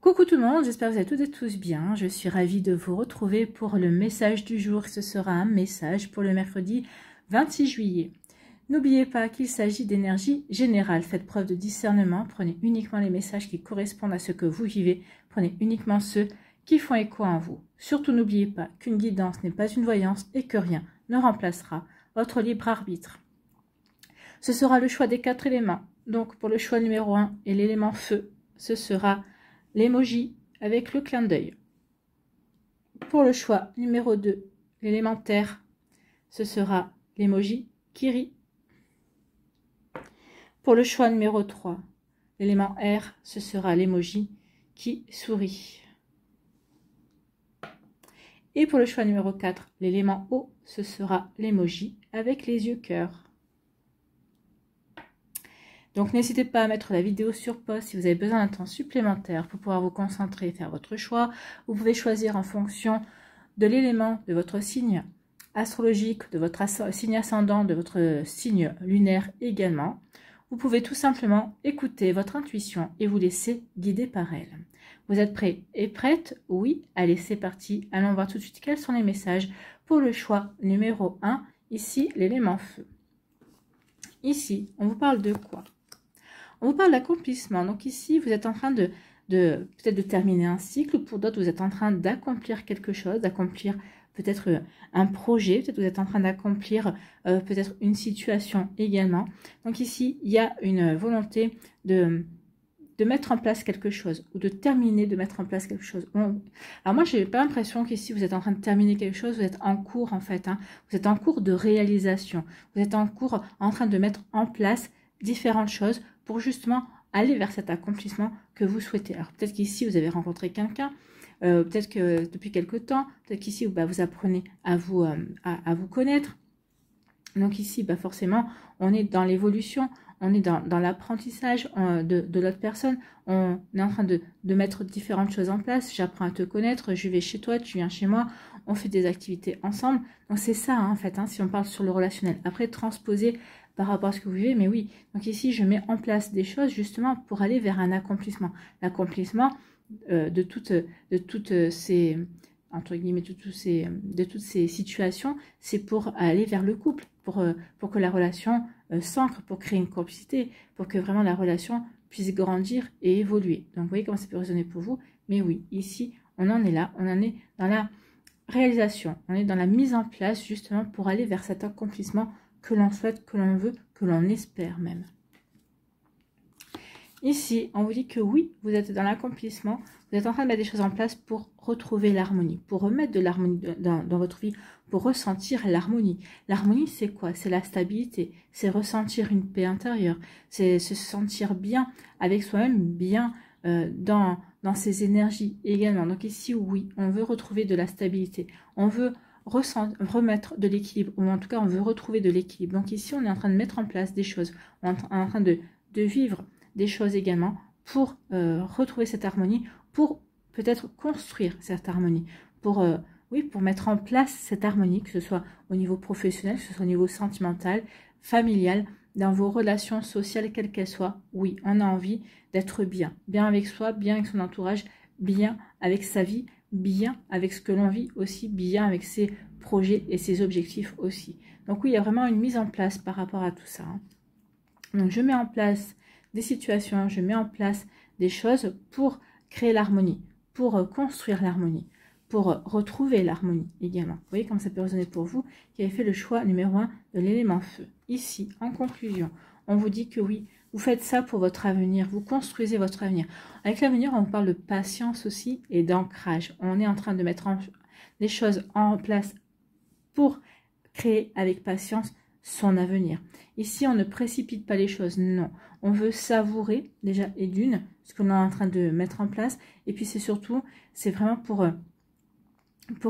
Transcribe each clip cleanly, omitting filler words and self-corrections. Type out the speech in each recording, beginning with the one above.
Coucou tout le monde, j'espère que vous allez toutes et tous bien. Je suis ravie de vous retrouver pour le message du jour. Ce sera un message pour le mercredi 26 juillet. N'oubliez pas qu'il s'agit d'énergie générale. Faites preuve de discernement. Prenez uniquement les messages qui correspondent à ce que vous vivez. Prenez uniquement ceux qui font écho en vous. Surtout n'oubliez pas qu'une guidance n'est pas une voyance et que rien ne remplacera votre libre arbitre. Ce sera le choix des 4 éléments. Donc pour le choix numéro 1 et l'élément feu, ce sera l'emoji avec le clin d'œil. Pour le choix numéro 2, l'élément terre, ce sera l'emoji qui rit. Pour le choix numéro 3, l'élément air, ce sera l'emoji qui sourit. Et pour le choix numéro 4, l'élément eau, ce sera l'emoji avec les yeux cœur. Donc n'hésitez pas à mettre la vidéo sur pause si vous avez besoin d'un temps supplémentaire pour pouvoir vous concentrer et faire votre choix. Vous pouvez choisir en fonction de l'élément de votre signe astrologique, de votre signe ascendant, de votre signe lunaire également. Vous pouvez tout simplement écouter votre intuition et vous laisser guider par elle. Vous êtes prêts et prêtes? Oui, allez c'est parti. Allons voir tout de suite quels sont les messages pour le choix numéro 1. Ici, l'élément feu. Ici, on vous parle de quoi? On vous parle d'accomplissement. Donc ici, vous êtes en train peut-être de terminer un cycle. Pour d'autres, vous êtes en train d'accomplir quelque chose, d'accomplir peut-être un projet. Peut-être vous êtes en train d'accomplir peut-être une situation également. Donc ici, il y a une volonté de mettre en place quelque chose ou de terminer de mettre en place quelque chose. Alors moi, je n'ai pas l'impression qu'ici, vous êtes en train de terminer quelque chose. Vous êtes en cours en fait. Vous êtes en cours de réalisation. Vous êtes en cours en train de mettre en place différentes choses pour justement aller vers cet accomplissement que vous souhaitez. Alors peut-être qu'ici vous avez rencontré quelqu'un, peut-être que depuis quelque temps, peut-être qu'ici vous apprenez à vous connaître. Donc ici forcément on est dans l'évolution, on est dans l'apprentissage de l'autre personne, on est en train de mettre différentes choses en place. J'apprends à te connaître, je vais chez toi, tu viens chez moi, on fait des activités ensemble. Donc c'est ça en fait, si on parle sur le relationnel. Après transposer par rapport à ce que vous vivez, mais oui, donc ici je mets en place des choses justement pour aller vers un accomplissement. L'accomplissement de toutes ces entre guillemets de toutes ces situations, c'est pour aller vers le couple, pour que la relation s'ancre, pour créer une complicité, pour que vraiment la relation puisse grandir et évoluer. Donc vous voyez comment ça peut résonner pour vous, mais oui, ici on en est là, on en est dans la réalisation, on est dans la mise en place justement pour aller vers cet accomplissement que l'on souhaite, que l'on veut, que l'on espère même. Ici, on vous dit que oui, vous êtes dans l'accomplissement, vous êtes en train de mettre des choses en place pour retrouver l'harmonie, pour remettre de l'harmonie dans votre vie, pour ressentir l'harmonie. L'harmonie, c'est quoi? C'est la stabilité, c'est ressentir une paix intérieure, c'est se sentir bien avec soi-même, bien dans ses énergies également. Donc ici, oui, on veut retrouver de la stabilité, on veut remettre de l'équilibre, ou en tout cas on veut retrouver de l'équilibre. Donc ici on est en train de mettre en place des choses, on est en train de vivre des choses également pour retrouver cette harmonie, pour peut-être construire cette harmonie, pour mettre en place cette harmonie, que ce soit au niveau professionnel, que ce soit au niveau sentimental, familial, dans vos relations sociales, quelles qu'elles soient. Oui, on a envie d'être bien avec soi, bien avec son entourage, bien avec sa vie, bien avec ce que l'on vit aussi, bien avec ses projets et ses objectifs aussi. Donc oui, il y a vraiment une mise en place par rapport à tout ça. Donc je mets en place des situations, je mets en place des choses pour créer l'harmonie, pour construire l'harmonie, pour retrouver l'harmonie également. Vous voyez comment ça peut résonner pour vous qui avez fait le choix numéro 1 de l'élément feu. Ici, en conclusion, on vous dit que oui, vous faites ça pour votre avenir, vous construisez votre avenir. Avec l'avenir, on vous parle de patience aussi et d'ancrage. On est en train de mettre des choses en place pour créer avec patience son avenir. Ici, on ne précipite pas les choses, non. On veut savourer déjà et d'une ce que l'on est en train de mettre en place. Et puis c'est surtout, c'est vraiment pour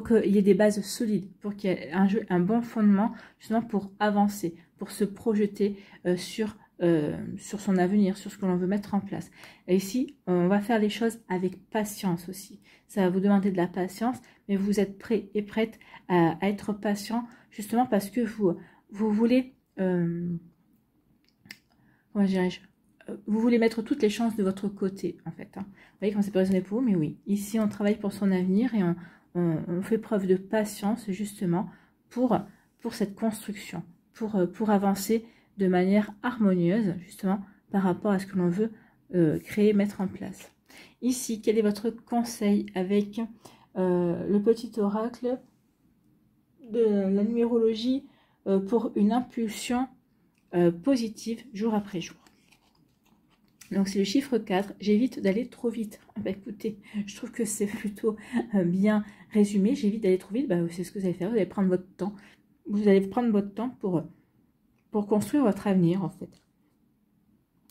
qu'il y ait des bases solides, pour qu'il y ait un bon fondement, justement pour avancer, pour se projeter sur son avenir, sur ce que l'on veut mettre en place. Et ici, on va faire les choses avec patience aussi. Ça va vous demander de la patience, mais vous êtes prêts et prêtes à être patient, justement parce que vous voulez, comment dirais-je, vous voulez mettre toutes les chances de votre côté, en fait. Vous voyez comment ça peut résonner pour vous, mais oui. Ici, on travaille pour son avenir et on fait preuve de patience, justement, pour cette construction, pour avancer de manière harmonieuse, justement, par rapport à ce que l'on veut créer, mettre en place. Ici, quel est votre conseil avec le petit oracle de la numérologie pour une impulsion positive jour après jour? Donc c'est le chiffre 4, j'évite d'aller trop vite. Bah, écoutez, je trouve que c'est plutôt bien résumé, j'évite d'aller trop vite, bah, c'est ce que vous allez faire, vous allez prendre votre temps. Vous allez prendre votre temps pour construire votre avenir en fait.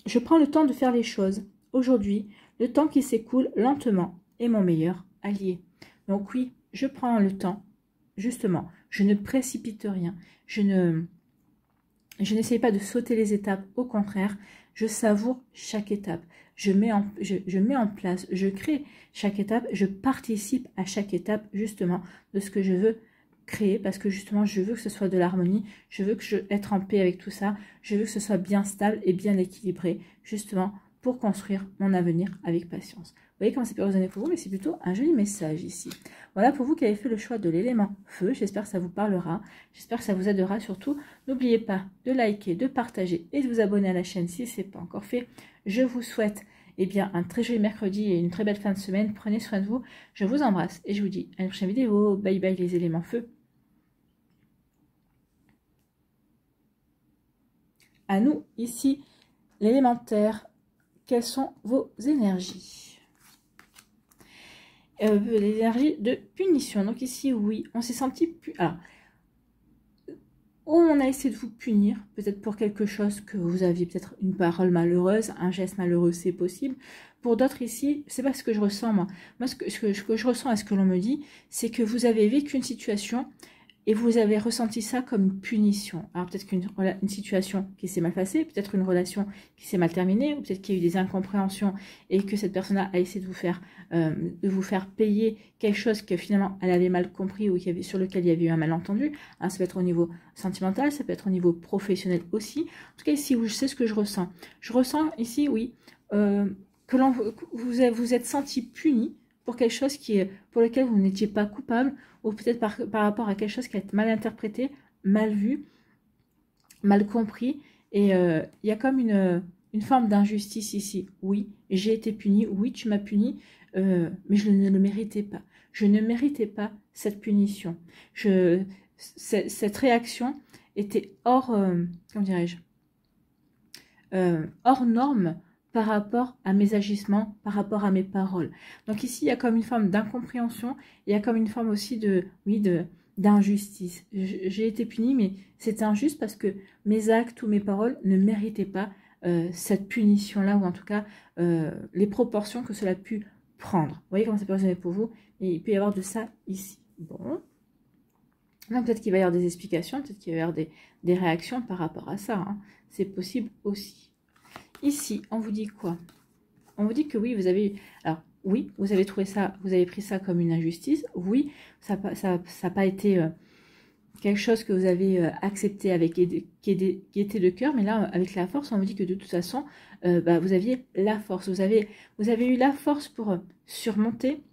Je prends le temps de faire les choses. Aujourd'hui, le temps qui s'écoule lentement est mon meilleur allié. Donc oui, je prends le temps, justement, je ne précipite rien, je n'essaye pas de sauter les étapes, au contraire, je savoure chaque étape, je mets en place, je crée chaque étape, je participe à chaque étape justement de ce que je veux créer parce que justement je veux que ce soit de l'harmonie, je veux être en paix avec tout ça, je veux que ce soit bien stable et bien équilibré justement pour construire mon avenir avec patience. Vous voyez comment c'est peut résonner pour vous, mais c'est plutôt un joli message ici. Voilà pour vous qui avez fait le choix de l'élément feu. J'espère que ça vous parlera. J'espère que ça vous aidera surtout. N'oubliez pas de liker, de partager et de vous abonner à la chaîne si ce n'est pas encore fait. Je vous souhaite un très joli mercredi et une très belle fin de semaine. Prenez soin de vous. Je vous embrasse et je vous dis à une prochaine vidéo. Bye bye les éléments feu. À nous, ici, l'élémentaire. Quelles sont vos énergies? Les énergies de punition. Donc ici, oui, on s'est senti... Alors, on a essayé de vous punir, peut-être pour quelque chose que vous aviez, peut-être une parole malheureuse, un geste malheureux, c'est possible. Pour d'autres ici, c'est pas ce que je ressens, moi. Moi, ce que je ressens et ce que l'on me dit, c'est que vous avez vécu une situation et vous avez ressenti ça comme une punition. Alors peut-être qu'une situation qui s'est mal passée, peut-être une relation qui s'est mal terminée, ou peut-être qu'il y a eu des incompréhensions et que cette personne-là a essayé de vous faire payer quelque chose que finalement elle avait mal compris ou sur lequel il y avait eu un malentendu. Alors, ça peut être au niveau sentimental, ça peut être au niveau professionnel aussi. En tout cas ici, je sais ce que je ressens. Je ressens ici, oui, que vous êtes senti puni pour quelque chose pour lequel vous n'étiez pas coupable, ou peut-être par rapport à quelque chose qui a été mal interprété, mal vu, mal compris. Et il y a comme une forme d'injustice ici. Oui, j'ai été punie, oui, tu m'as puni, mais je ne le méritais pas. Je ne méritais pas cette punition. Cette réaction était hors, comment dirais-je, hors norme, par rapport à mes agissements, par rapport à mes paroles. Donc ici, il y a comme une forme d'incompréhension, il y a comme une forme aussi d'injustice. J'ai été punie, mais c'était injuste parce que mes actes ou mes paroles ne méritaient pas cette punition-là, ou en tout cas les proportions que cela a pu prendre. Vous voyez comment ça peut résonner pour vous? Et il peut y avoir de ça ici. Bon. Donc peut-être qu'il va y avoir des explications, peut-être qu'il va y avoir des réactions par rapport à ça. Hein. C'est possible aussi. Ici, on vous dit quoi? On vous dit que oui, vous avez... Alors, oui, vous avez trouvé ça, vous avez pris ça comme une injustice. Oui, ça n'a pas été quelque chose que vous avez accepté avec gaieté de cœur. Mais là, avec la force, on vous dit que de toute façon, vous aviez la force. Vous avez eu la force pour surmonter.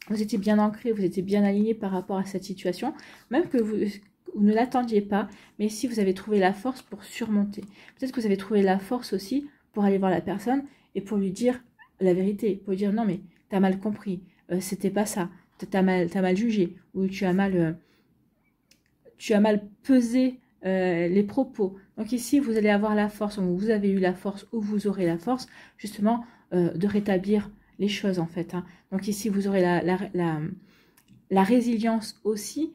Vous étiez bien ancré, vous étiez bien aligné par rapport à cette situation. Même que vous ne l'attendiez pas, mais si vous avez trouvé la force pour surmonter. Peut-être que vous avez trouvé la force aussi pour aller voir la personne et pour lui dire la vérité, pour lui dire non mais t'as mal compris, c'était pas ça, t'as mal jugé, ou tu as mal pesé les propos. Donc ici vous allez avoir la force, ou vous avez eu la force, ou vous aurez la force justement de rétablir les choses en fait. Hein. Donc ici vous aurez la résilience aussi.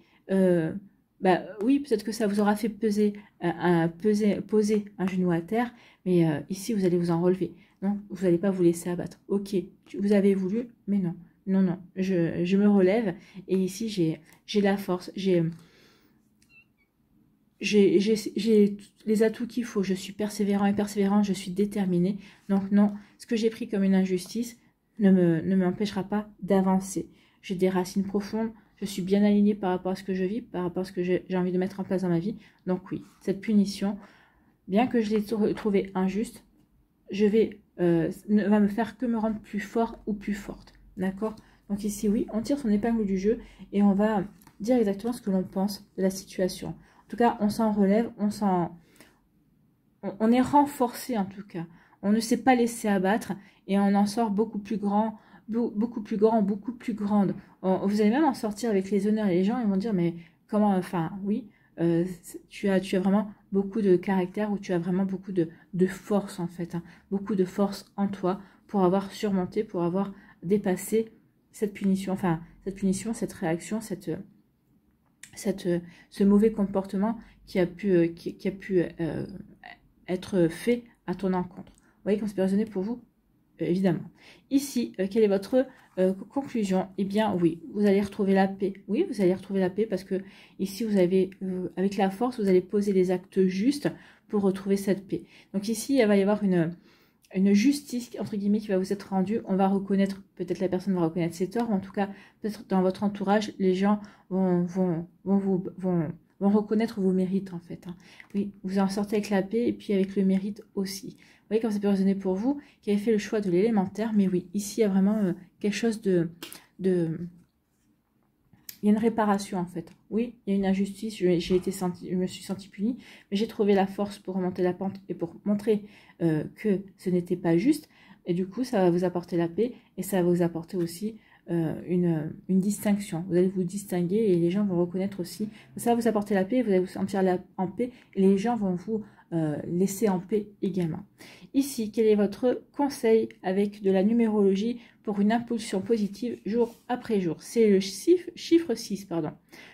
Oui, peut-être que ça vous aura fait poser un genou à terre, mais ici, vous allez vous en relever. Non, vous n'allez pas vous laisser abattre. Ok, vous avez voulu, mais non. Non, non, je me relève. Et ici, j'ai la force, j'ai les atouts qu'il faut. Je suis persévérant et persévérante, je suis déterminée. Donc non, ce que j'ai pris comme une injustice ne m'empêchera pas d'avancer. J'ai des racines profondes. Je suis bien alignée par rapport à ce que je vis, par rapport à ce que j'ai envie de mettre en place dans ma vie. Donc oui, cette punition, bien que je l'ai trouvée injuste, ne va me faire que me rendre plus fort ou plus forte. D'accord? Donc ici, oui, on tire son épingle du jeu et on va dire exactement ce que l'on pense de la situation. En tout cas, on s'en relève, on est renforcé en tout cas. On ne s'est pas laissé abattre et on en sort beaucoup plus grand, beaucoup plus grand, beaucoup plus grande. Vous allez même en sortir avec les honneurs et les gens, ils vont dire, mais comment, enfin, oui, tu as vraiment beaucoup de caractère ou tu as vraiment beaucoup de force en fait, hein, beaucoup de force en toi pour avoir surmonté, pour avoir dépassé cette punition, enfin, cette réaction, ce mauvais comportement qui a pu être fait à ton encontre. Vous voyez comme c'est résonné pour vous? Évidemment. Ici, quelle est votre conclusion? Eh bien, oui, vous allez retrouver la paix. Oui, vous allez retrouver la paix parce que ici, vous avez, avec la force, vous allez poser les actes justes pour retrouver cette paix. Donc ici, il va y avoir une justice, entre guillemets, qui va vous être rendue. On va reconnaître, peut-être la personne va reconnaître ses torts, ou en tout cas, peut-être dans votre entourage, les gens vont reconnaître vos mérites, en fait. Hein. Oui, vous en sortez avec la paix et puis avec le mérite aussi. Vous voyez comme ça peut résonner pour vous, qui avez fait le choix de l'élémentaire, mais oui, ici, il y a vraiment quelque chose il y a une réparation en fait. Oui, il y a une injustice, je me suis sentie punie, mais j'ai trouvé la force pour remonter la pente et pour montrer que ce n'était pas juste. Et du coup, ça va vous apporter la paix et ça va vous apporter aussi une distinction. Vous allez vous distinguer et les gens vont reconnaître aussi. Ça va vous apporter la paix, vous allez vous sentir en paix et les gens vont vous laisser en paix également. Ici, quel est votre conseil avec de la numérologie pour une impulsion positive jour après jour? C'est le chiffre 6, pardon.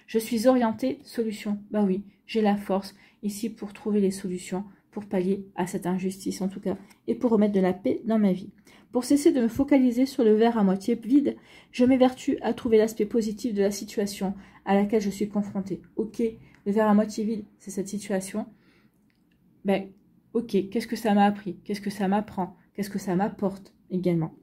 Je suis orientée solution. Bah oui, j'ai la force ici pour trouver les solutions, pour pallier à cette injustice en tout cas, et pour remettre de la paix dans ma vie. Pour cesser de me focaliser sur le verre à moitié vide, je m'évertue à trouver l'aspect positif de la situation à laquelle je suis confrontée. Ok, le verre à moitié vide, c'est cette situation. Ben, ok, qu'est-ce que ça m'a appris? Qu'est-ce que ça m'apprend? Qu'est-ce que ça m'apporte également?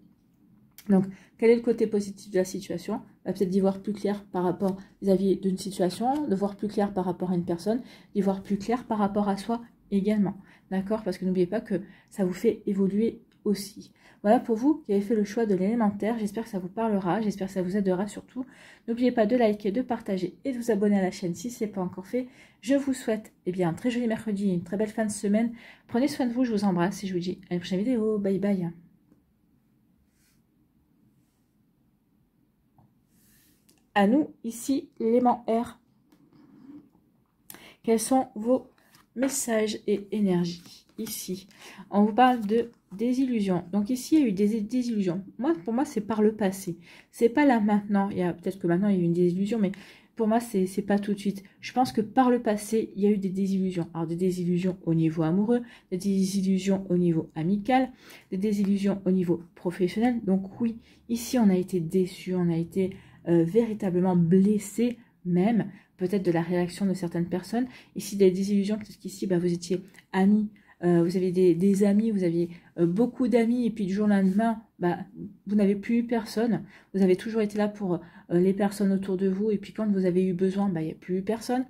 Donc, quel est le côté positif de la situation? Peut-être d'y voir plus clair par rapport vis-à-vis d'une situation, de voir plus clair par rapport à une personne, d'y voir plus clair par rapport à soi également. D'accord? Parce que n'oubliez pas que ça vous fait évoluer aussi. Voilà pour vous qui avez fait le choix de l'élémentaire. J'espère que ça vous parlera, j'espère que ça vous aidera surtout. N'oubliez pas de liker, de partager et de vous abonner à la chaîne si ce n'est pas encore fait. Je vous souhaite un très joli mercredi, une très belle fin de semaine. Prenez soin de vous, je vous embrasse et je vous dis à la prochaine vidéo. Bye bye. À nous, ici, l'élément R. Quels sont vos messages et énergies? Ici, on vous parle de désillusion. Donc ici, il y a eu des désillusions. Pour moi, c'est par le passé. C'est pas là maintenant. Il y a peut-être que maintenant, il y a eu une désillusion, mais pour moi, c'est pas tout de suite. Je pense que par le passé, il y a eu des désillusions. Alors, des désillusions au niveau amoureux, des désillusions au niveau amical, des désillusions au niveau professionnel. Donc oui, ici, on a été déçus, on a été véritablement blessés même, peut-être de la réaction de certaines personnes. Ici, des désillusions, peut-être qu'ici, vous étiez amis, vous avez des amis, vous aviez beaucoup d'amis, et puis du jour au lendemain, vous n'avez plus eu personne. Vous avez toujours été là pour les personnes autour de vous, et puis quand vous avez eu besoin, il n'y a plus eu personne.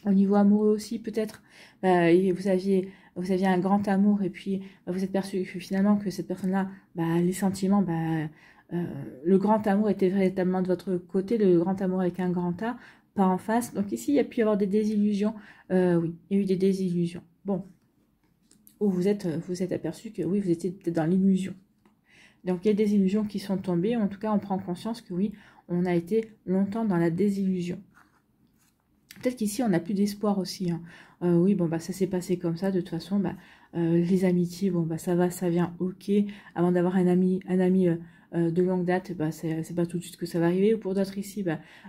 Au niveau amoureux aussi, peut-être, vous aviez un grand amour, et puis vous êtes perçu que finalement, que cette personne-là, les sentiments, le grand amour était véritablement de votre côté, le grand amour avec un grand A, pas en face. Donc ici, il y a pu y avoir des désillusions. Oui, il y a eu des désillusions. Bon, où vous êtes aperçu que oui, vous étiez peut-être dans l'illusion. Donc il y a des illusions qui sont tombées. En tout cas, on prend conscience que oui, on a été longtemps dans la désillusion. Peut-être qu'ici, on n'a plus d'espoir aussi. Hein. Oui, ça s'est passé comme ça. De toute façon, les amitiés, ça va, ça vient, ok. Avant d'avoir un ami de longue date, c'est pas tout de suite que ça va arriver. Ou pour d'autres ici,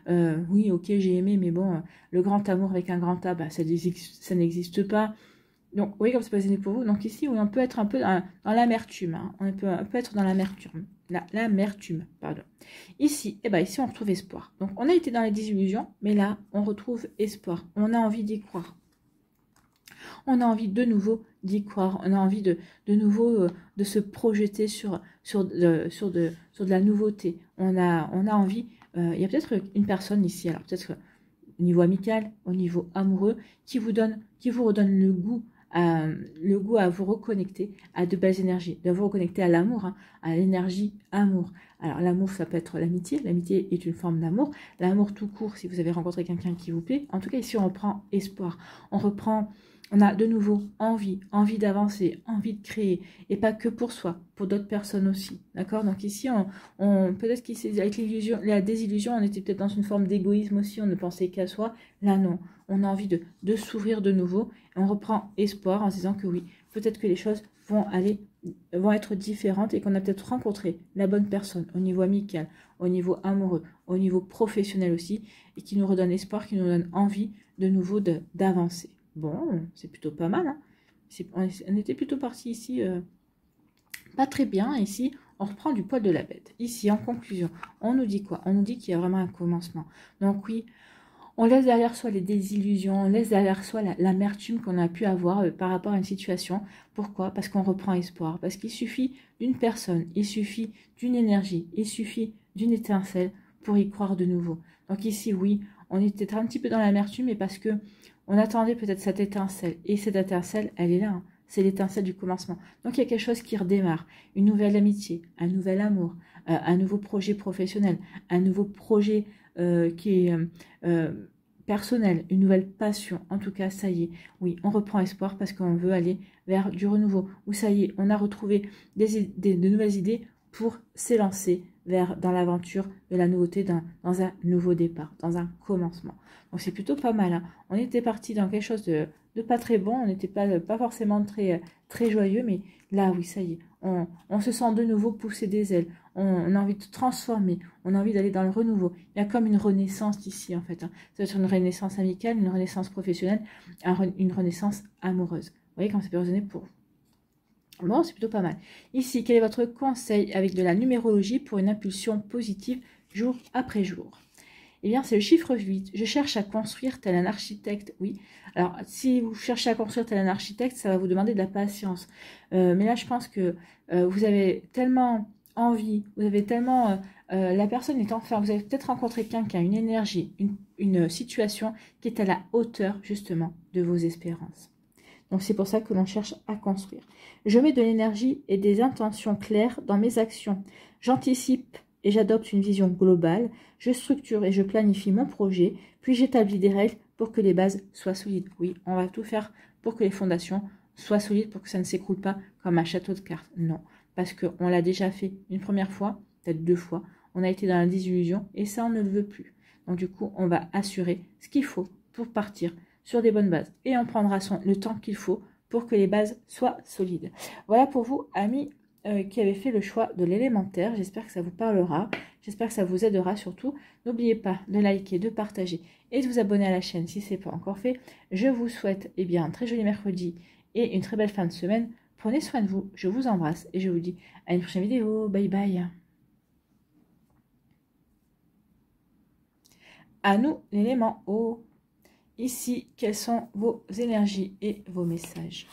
oui, ok, j'ai aimé, mais bon, le grand amour avec un grand A, ça n'existe pas. Donc, oui, comme c'est pas gêné pour vous. Donc ici, oui, on peut être un peu dans l'amertume. Hein. On peut être dans l'amertume. L'amertume, pardon. Ici, ici, on retrouve espoir. Donc, on a été dans les désillusions, mais là, on retrouve espoir. On a envie d'y croire. On a envie de nouveau d'y croire. On a envie de nouveau de se projeter sur de la nouveauté. On a envie... Il y a peut-être une personne ici, alors peut-être au niveau amical, au niveau amoureux, qui vous redonne le goût le goût à vous reconnecter à de belles énergies, de vous reconnecter à l'amour, hein, à l'énergie amour. Alors l'amour, ça peut être l'amitié. L'amitié est une forme d'amour. L'amour tout court, si vous avez rencontré quelqu'un qui vous plaît. En tout cas, ici, on reprend espoir. On a de nouveau envie d'avancer, envie de créer, et pas que pour soi, pour d'autres personnes aussi, d'accord? Donc ici, peut-être qu'avec l'illusion, la désillusion, on était peut-être dans une forme d'égoïsme aussi, on ne pensait qu'à soi. Là, non, on a envie de s'ouvrir de nouveau, et on reprend espoir en se disant que oui, peut-être que les choses vont être différentes, et qu'on a peut-être rencontré la bonne personne au niveau amical, au niveau amoureux, au niveau professionnel aussi, et qui nous redonne espoir, qui nous donne envie de nouveau d'avancer. Bon, c'est plutôt pas mal, hein. On était plutôt parti ici, pas très bien. Ici, on reprend du poil de la bête. Ici, en conclusion, on nous dit quoi? On nous dit qu'il y a vraiment un commencement. Donc oui, on laisse derrière soi les désillusions, on laisse derrière soi l'amertume qu'on a pu avoir par rapport à une situation. Pourquoi? Parce qu'on reprend espoir. Parce qu'il suffit d'une personne, il suffit d'une énergie, il suffit d'une étincelle pour y croire de nouveau. Donc ici, oui, on était un petit peu dans l'amertume, mais parce que on attendait peut-être cette étincelle. Et cette étincelle, elle est là, hein. C'est l'étincelle du commencement. Donc il y a quelque chose qui redémarre. Une nouvelle amitié, un nouvel amour, un nouveau projet professionnel, un nouveau projet qui est personnel, une nouvelle passion. En tout cas, ça y est. Oui, on reprend espoir parce qu'on veut aller vers du renouveau. Ou ça y est, on a retrouvé de nouvelles idées pour s'élancer dans l'aventure de la nouveauté, dans un nouveau départ, dans un commencement. Donc c'est plutôt pas mal, hein. On était parti dans quelque chose de pas très bon, on n'était pas forcément très joyeux, mais là oui, ça y est, on se sent de nouveau pousser des ailes, on a envie de transformer, on a envie d'aller dans le renouveau. Il y a comme une renaissance ici en fait, hein. Ça va être une renaissance amicale, une renaissance professionnelle, une renaissance amoureuse. Vous voyez quand ça peut résonner pour vous. Bon, c'est plutôt pas mal. Ici, quel est votre conseil avec de la numérologie pour une impulsion positive jour après jour? Eh bien, c'est le chiffre 8. Je cherche à construire tel un architecte. Oui. Alors, si vous cherchez à construire tel un architecte, ça va vous demander de la patience. Mais là, je pense que vous avez tellement envie, vous avez tellement... la personne est enfin... Vous avez peut-être rencontré quelqu'un, une énergie, une situation qui est à la hauteur, justement, de vos espérances. Donc, c'est pour ça que l'on cherche à construire. Je mets de l'énergie et des intentions claires dans mes actions. J'anticipe et j'adopte une vision globale. Je structure et je planifie mon projet. Puis, j'établis des règles pour que les bases soient solides. Oui, on va tout faire pour que les fondations soient solides, pour que ça ne s'écroule pas comme un château de cartes. Non, parce qu'on l'a déjà fait une première fois, peut-être 2 fois. On a été dans la désillusion et ça, on ne le veut plus. Donc, du coup, on va assurer ce qu'il faut pour partir sur des bonnes bases. Et on prendra le temps qu'il faut pour que les bases soient solides. Voilà pour vous, amis qui avez fait le choix de l'élémentaire. J'espère que ça vous parlera. J'espère que ça vous aidera surtout. N'oubliez pas de liker, de partager et de vous abonner à la chaîne si ce n'est pas encore fait. Je vous souhaite un très joli mercredi et une très belle fin de semaine. Prenez soin de vous. Je vous embrasse et je vous dis à une prochaine vidéo. Bye bye. À nous, l'élément eau. Ici, quelles sont vos énergies et vos messages?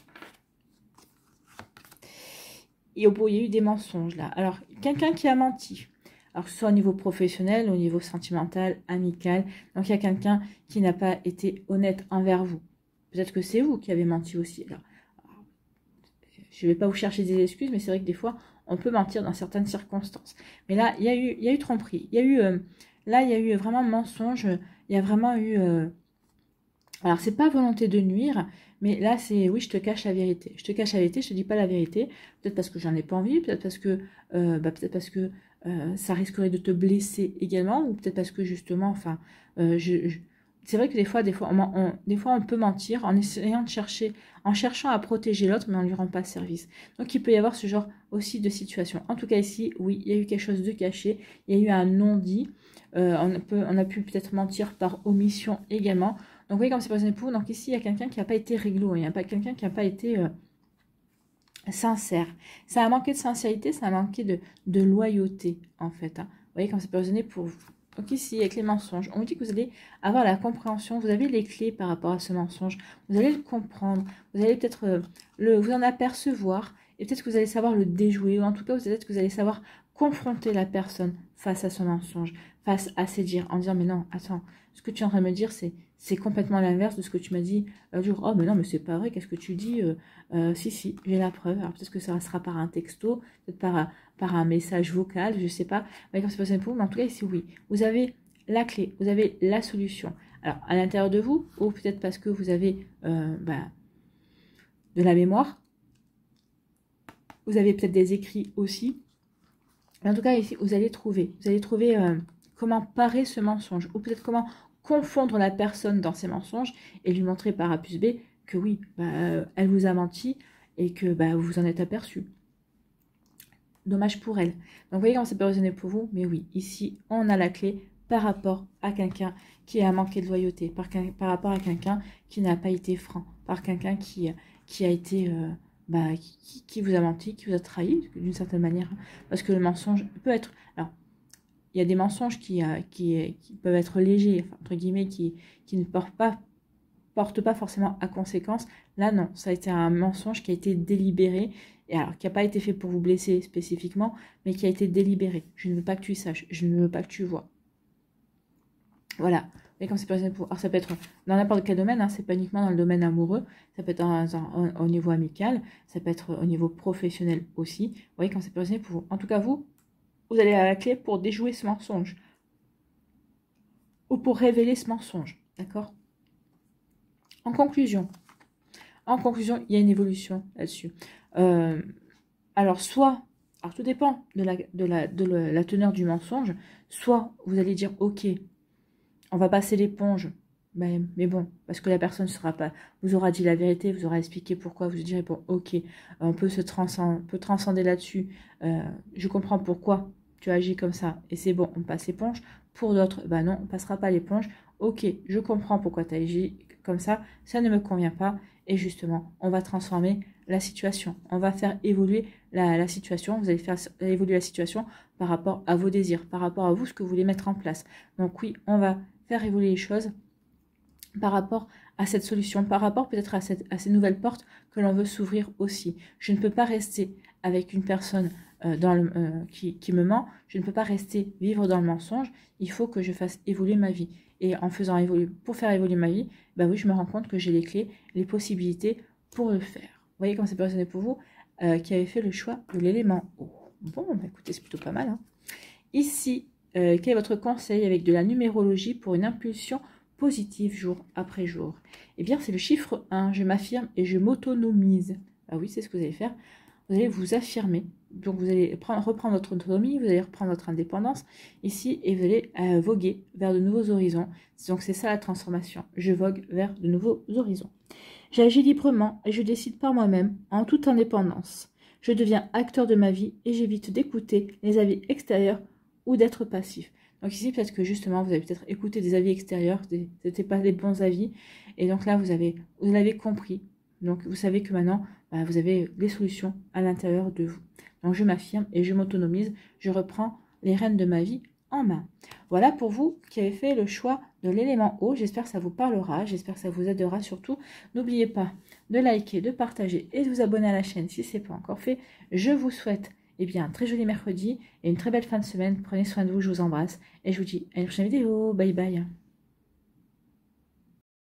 Et il y a eu des mensonges là. Alors, quelqu'un qui a menti. Alors, que ce soit au niveau professionnel, au niveau sentimental, amical. Donc, il y a quelqu'un qui n'a pas été honnête envers vous. Peut-être que c'est vous qui avez menti aussi. Alors, je ne vais pas vous chercher des excuses, mais c'est vrai que des fois, on peut mentir dans certaines circonstances. Mais là, il y a eu tromperie. Il y a eu vraiment mensonge. Il y a vraiment eu... Alors, c'est pas volonté de nuire, mais là, c'est oui, je te cache la vérité. Je te cache la vérité, je te dis pas la vérité. Peut-être parce que j'en ai pas envie, peut-être parce que ça risquerait de te blesser également, ou peut-être parce que justement, enfin, c'est vrai que des fois, on peut mentir en essayant de chercher, en cherchant à protéger l'autre, mais on lui rend pas service. Donc, il peut y avoir ce genre aussi de situation. En tout cas, ici, oui, il y a eu quelque chose de caché, il y a eu un non-dit. On a pu peut-être mentir par omission également. Donc, vous voyez comme c'est pas pour vous. Donc, ici, il y a quelqu'un qui n'a pas été réglo. Il n'y a pas quelqu'un qui n'a pas été sincère. Ça a manqué de sincérité, ça a manqué de loyauté, en fait. Hein. Vous voyez comme c'est pas pour vous. Donc, ici, avec les mensonges, on vous dit que vous allez avoir la compréhension. Vous avez les clés par rapport à ce mensonge. Vous allez le comprendre. Vous allez peut-être vous en apercevoir. Et peut-être que vous allez savoir le déjouer. Ou en tout cas, peut-être que vous allez savoir confronter la personne face à son mensonge, face à ses dires, en disant mais non, attends, ce que tu es en train de me dire, c'est complètement l'inverse de ce que tu m'as dit l'autre jour. Oh mais non, mais c'est pas vrai, qu'est-ce que tu dis? Si, j'ai la preuve. Alors peut-être que ça sera par un texto, peut-être par un message vocal, je sais pas. Mais comme c'est pas pour vous, mais en tout cas ici oui, vous avez la clé, vous avez la solution. Alors à l'intérieur de vous, ou peut-être parce que vous avez de la mémoire, vous avez peut-être des écrits aussi. Mais en tout cas ici, vous allez trouver comment parer ce mensonge, ou peut-être comment confondre la personne dans ses mensonges et lui montrer par A plus B que oui, elle vous a menti et que vous vous en êtes aperçu. Dommage pour elle. Donc vous voyez comment ça peut résonner pour vous, mais oui, ici on a la clé par rapport à quelqu'un qui a manqué de loyauté, par rapport à quelqu'un qui n'a pas été franc, par quelqu'un qui a été qui vous a menti, qui vous a trahi d'une certaine manière, parce que le mensonge peut être, alors il y a des mensonges qui peuvent être légers, enfin, entre guillemets, qui ne portent pas forcément à conséquence. Là, non, ça a été un mensonge qui a été délibéré, et alors qui n'a pas été fait pour vous blesser spécifiquement, mais qui a été délibéré. Je ne veux pas que tu saches, je ne veux pas que tu vois. Voilà. Et comme c'est pas pour... Alors, ça peut être dans n'importe quel domaine, hein, c'est pas uniquement dans le domaine amoureux, ça peut être au niveau amical, ça peut être au niveau professionnel aussi. Vous voyez, quand c'est personnel pour vous. En tout cas, vous allez à la clé pour déjouer ce mensonge. Ou pour révéler ce mensonge. D'accord? En conclusion, il y a une évolution là-dessus. Alors, alors tout dépend de la teneur du mensonge. Soit vous allez dire, ok, on va passer l'éponge, mais bon, parce que la personne vous aura dit la vérité, vous aura expliqué pourquoi, vous direz, bon, ok, on peut transcender là-dessus, je comprends pourquoi tu agis comme ça, et c'est bon, on passe l'éponge. Pour d'autres, non, on passera pas l'éponge, ok, je comprends pourquoi tu agis comme ça ne me convient pas, et justement, on va transformer la situation, on va faire évoluer la situation, vous allez faire évoluer la situation par rapport à vos désirs, par rapport à vous, ce que vous voulez mettre en place. Donc oui, on va faire évoluer les choses par rapport à cette solution, par rapport peut-être à ces nouvelles portes que l'on veut s'ouvrir aussi. Je ne peux pas rester avec une personne qui me ment, je ne peux pas rester vivre dans le mensonge, il faut que je fasse évoluer ma vie. Et pour faire évoluer ma vie, oui, je me rends compte que j'ai les clés, les possibilités pour le faire. Vous voyez comment c'est personnel pour vous qui avez fait le choix de l'élément eau. Bon, écoutez, c'est plutôt pas mal. Hein. Ici, quel est votre conseil avec de la numérologie pour une impulsion positive jour après jour? Eh bien, c'est le chiffre 1. Je m'affirme et je m'autonomise. Ah oui, c'est ce que vous allez faire. Vous allez vous affirmer. Donc, vous allez reprendre votre autonomie, vous allez reprendre votre indépendance ici et vous allez voguer vers de nouveaux horizons. Donc, c'est ça la transformation. Je vogue vers de nouveaux horizons. J'agis librement et je décide par moi-même en toute indépendance. Je deviens acteur de ma vie et j'évite d'écouter les avis extérieurs ou d'être passif. Donc ici, peut-être que justement, vous avez peut-être écouté des avis extérieurs, ce n'étaient pas les bons avis. Et donc là, vous l'avez compris. Donc vous savez que maintenant, vous avez les solutions à l'intérieur de vous. Donc je m'affirme et je m'autonomise. Je reprends les rênes de ma vie en main. Voilà pour vous qui avez fait le choix de l'élément eau. J'espère que ça vous parlera. J'espère que ça vous aidera surtout. N'oubliez pas de liker, de partager et de vous abonner à la chaîne si ce n'est pas encore fait. Je vous souhaite un très joli mercredi et une très belle fin de semaine. Prenez soin de vous, je vous embrasse et je vous dis à une prochaine vidéo. Bye bye.